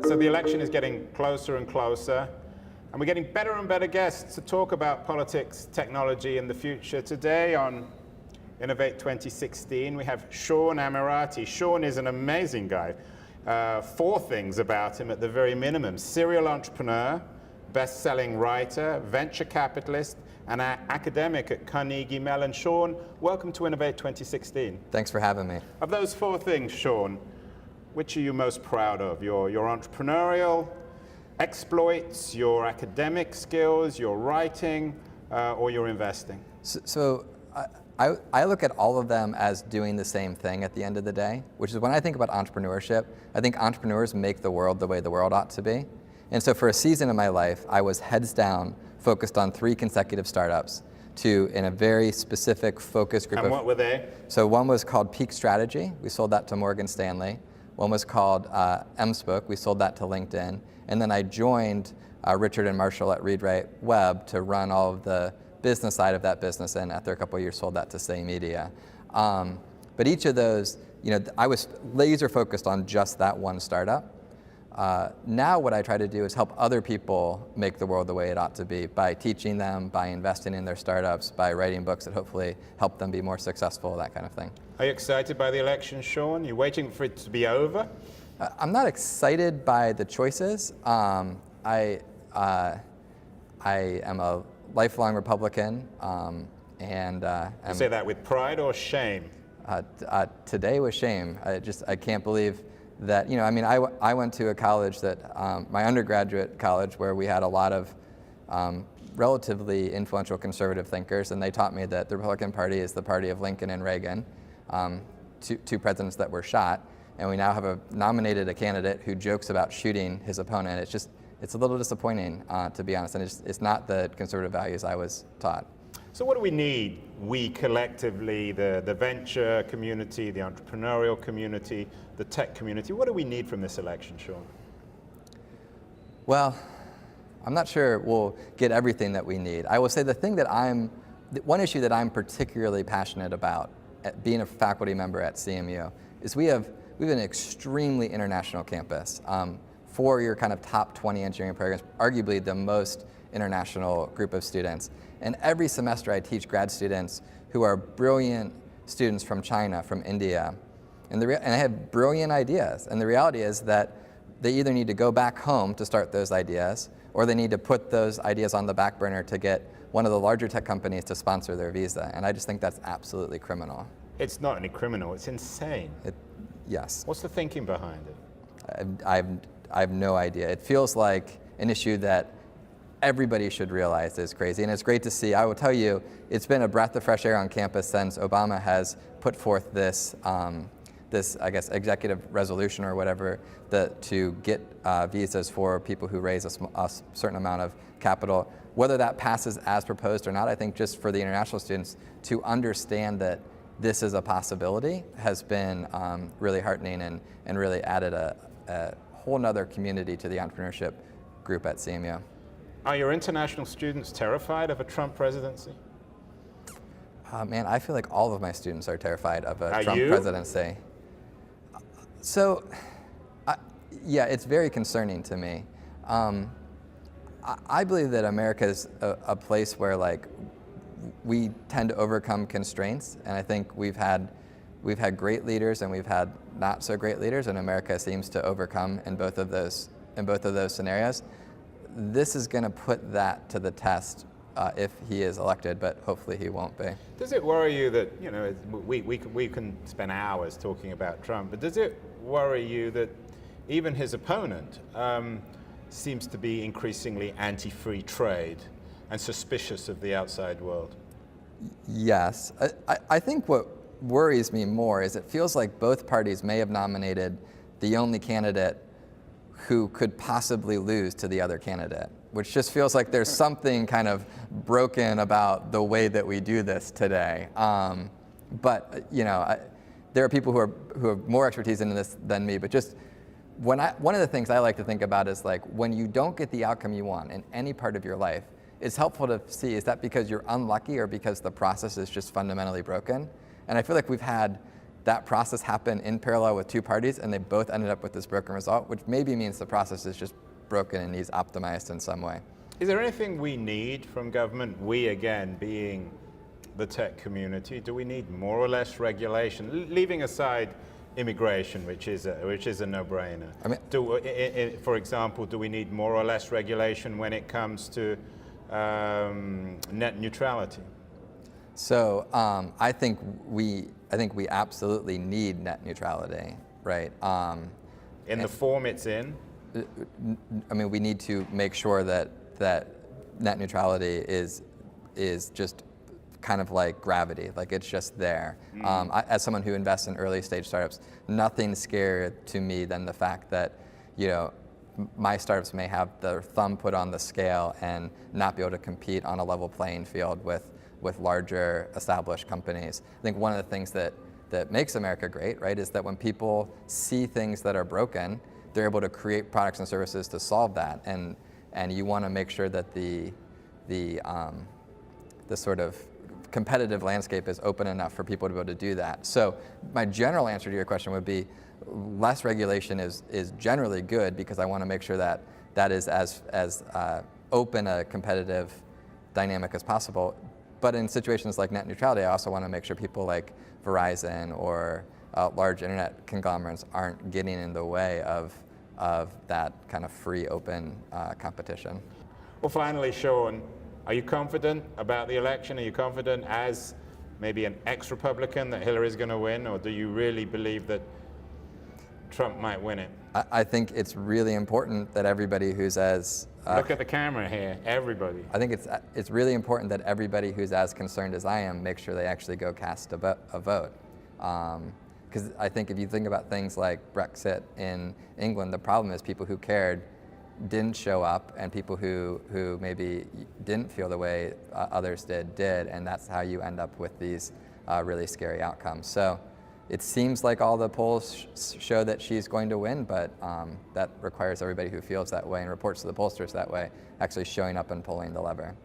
So the election is getting closer and closer, and we're getting better and better guests to talk about politics, technology, and the future. Today on Innovate 2016, we have Sean Ammirati. Sean is an amazing guy. 4 things about him at the very minimum: serial entrepreneur, best-selling writer, venture capitalist, and academic at Carnegie Mellon. Sean, welcome to Innovate 2016. Thanks for having me. Of those 4 things, Sean, which are you most proud of? Your entrepreneurial exploits, your academic skills, your writing, or your investing? So I look at all of them as doing the same thing at the end of the day, which is when I think about entrepreneurship, I think entrepreneurs make the world the way the world ought to be. And so for a season of my life, I was heads down, focused on 3 consecutive startups in a very specific focus group. And what were they? So one was called Peak Strategy. We sold that to Morgan Stanley. One was called MSpoke. We sold that to LinkedIn. And then I joined Richard and Marshall at Read Write Web to run all of the business side of that business, and after a couple of years sold that to Say Media. But each of those, I was laser focused on just that one startup. Now what I try to do is help other people make the world the way it ought to be by teaching them, by investing in their startups, by writing books that hopefully help them be more successful, that kind of thing. Are you excited by the election, Sean? You're waiting for it to be over? I'm not excited by the choices. I am a lifelong Republican, and you say that with pride or shame? Today with shame. I can't believe that, I went to a college my undergraduate college, where we had a lot of relatively influential conservative thinkers, and they taught me that the Republican Party is the party of Lincoln and Reagan, 2 presidents that were shot, and we now have nominated a candidate who jokes about shooting his opponent. It's a little disappointing, to be honest, and it's not the conservative values I was taught. So what do we need, we collectively, the venture community, the entrepreneurial community, the tech community? What do we need from this election, Sean? Well, I'm not sure we'll get everything that we need. I will say one issue that I'm particularly passionate about, being a faculty member at CMU, is we have an extremely international campus. For your kind of top 20 engineering programs, arguably the most international group of students. And every semester I teach grad students who are brilliant students from China, from India, and they have brilliant ideas. And the reality is that they either need to go back home to start those ideas, or they need to put those ideas on the back burner to get one of the larger tech companies to sponsor their visa. And I just think that's absolutely criminal. It's not only criminal, it's insane. Yes. What's the thinking behind it? I have no idea. It feels like an issue that everybody should realize is crazy, and it's great to see. I will tell you, it's been a breath of fresh air on campus since Obama has put forth this, I guess, executive resolution or whatever, to get visas for people who raise a certain amount of capital. Whether that passes as proposed or not, I think just for the international students to understand that this is a possibility has been really heartening and really added a whole nother community to the entrepreneurship group at CMU. Are your international students terrified of a Trump presidency? Man, I feel like all of my students are terrified of a Trump you? presidency. So, yeah, it's very concerning to me. I believe that America is a place where we tend to overcome constraints, and I think we've had great leaders and we've had not so great leaders, and America seems to overcome in both of those scenarios. This is going to put that to the test if he is elected, but hopefully he won't be. Does it worry you that, we can spend hours talking about Trump, but does it worry you that even his opponent seems to be increasingly anti-free trade and suspicious of the outside world? Yes. I think what worries me more is it feels like both parties may have nominated the only candidate who could possibly lose to the other candidate, which just feels like there's something kind of broken about the way that we do this today. But there are people who have more expertise in this than me, but just one of the things I like to think about is when you don't get the outcome you want in any part of your life, it's helpful to see, is that because you're unlucky or because the process is just fundamentally broken? And I feel like we've had that process happened in parallel with two parties, and they both ended up with this broken result, which maybe means the process is just broken and needs optimized in some way. Is there anything we need from government? We, again, being the tech community, do we need more or less regulation? Leaving aside immigration, which is a no-brainer. I mean, for example, do we need more or less regulation when it comes to net neutrality? So I think we absolutely need net neutrality, right? In the form it's in? I mean, we need to make sure that net neutrality is just kind of like gravity, like it's just there. As someone who invests in early stage startups, nothing scarier to me than the fact that, my startups may have their thumb put on the scale and not be able to compete on a level playing field with larger established companies. I think one of the things that makes America great, right, is that when people see things that are broken, they're able to create products and services to solve that. And you want to make sure that the sort of competitive landscape is open enough for people to be able to do that. So my general answer to your question would be less regulation is generally good, because I want to make sure that that is as open a competitive dynamic as possible. But in situations like net neutrality, I also want to make sure people like Verizon or large internet conglomerates aren't getting in the way of that kind of free, open competition. Well, finally, Sean, are you confident about the election? Are you confident as maybe an ex-Republican that Hillary's going to win, or do you really believe that Trump might win it? I think it's really important that everybody who's as look at the camera here, everybody. I think it's really important that everybody who's as concerned as I am make sure they actually go cast a vote. Because I think if you think about things like Brexit in England, the problem is people who cared didn't show up, and people who maybe didn't feel the way others did, and that's how you end up with these really scary outcomes. So it seems like all the polls show that she's going to win, but that requires everybody who feels that way and reports to the pollsters that way actually showing up and pulling the lever.